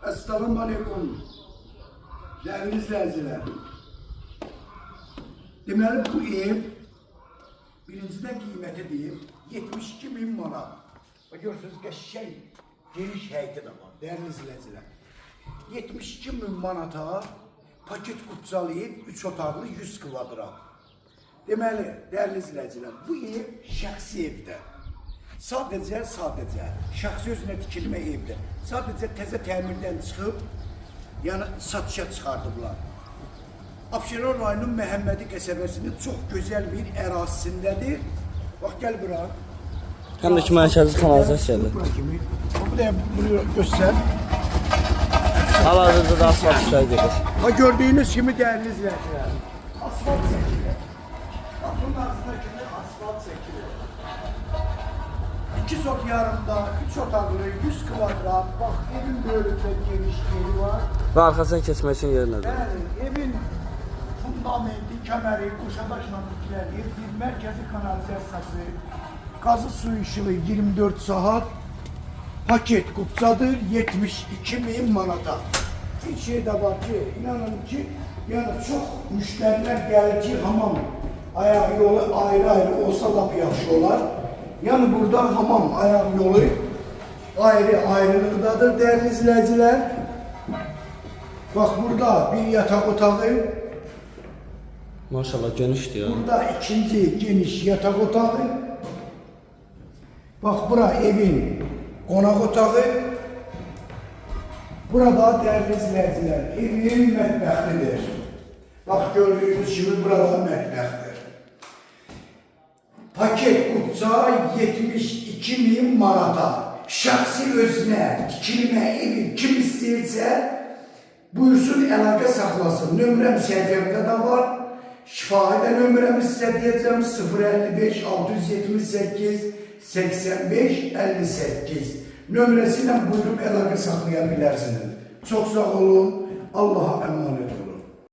Esselamu Aleyküm. Değerli izleyiciler. Deməli bu ev birinciden kıymeti deyim 72.000 manat. Bak görürsünüz qəşəng geniş həyəti də var değerli izleyiciler. 72.000 manata paket qutsalayıb 3 otaqlı 100 kvadrat. Deməli değerli izleyiciler bu ev şəxsi evdir. Sadəcə şəxsi özünə tikilmə evdir. Sadəcə təzə təmirdən çıxıb yəni satışa çıxardıblar. Abşeron rayonunun Məhəmmədi qəsəbəsinin çox gözəl bir ərazisindədir. Bax gəl bura. Həm də ki mərkəzi kanalizasiyadır. Bu da bunu göstər. Hal-hazırda da asfalt işləri gedir. Ha gördüyünüz kimi değerli izleyiciler. Asfalt çekilir. Bak bunun arasındaki asfalt çekilir. 2 sot yarımda, 3 otaqlı, 100 kvadrat. Bak evin böyle geniş yeri var. Və arxasına keçmək üçün yer nədir? Yani evin fundamenti, kəməri, qoşadaşla tikilənir. Bir mərkəzi kanalizasiyası, qazı su işığı 24 saat. Paket kupsadır 72.000 manata. Bir şey de var ki, inanın ki, yani çok müşteriler gelir ki hamam ayak yolu ayrı olsa da bir yaxşı olar. Yani burada hamam ayak yolu ayrılıqdadır değerli izleyiciler. Bak burada bir yatak otağı. Maşallah genişdir ya. Burada ikinci geniş yatak otağı. Bak bura evin konak otağı. Burada değerli izleyiciler, evin mətbəxlidir. Bak gördüğünüz gibi burada mətbəxdir. Paket kupça 72.000 manata. Şəxsi özünə tikilmə evi kim istəyirsə buyursun əlaqə saxlasın. Nömrəm səhifəmdə də var. Şifahidə nömrəmi sizə deyəcəm 055 678 85 58 nömrəsiyle buyurup əlaqə saxlaya bilərsiniz. Çox sağ olun. Allah'a emanet.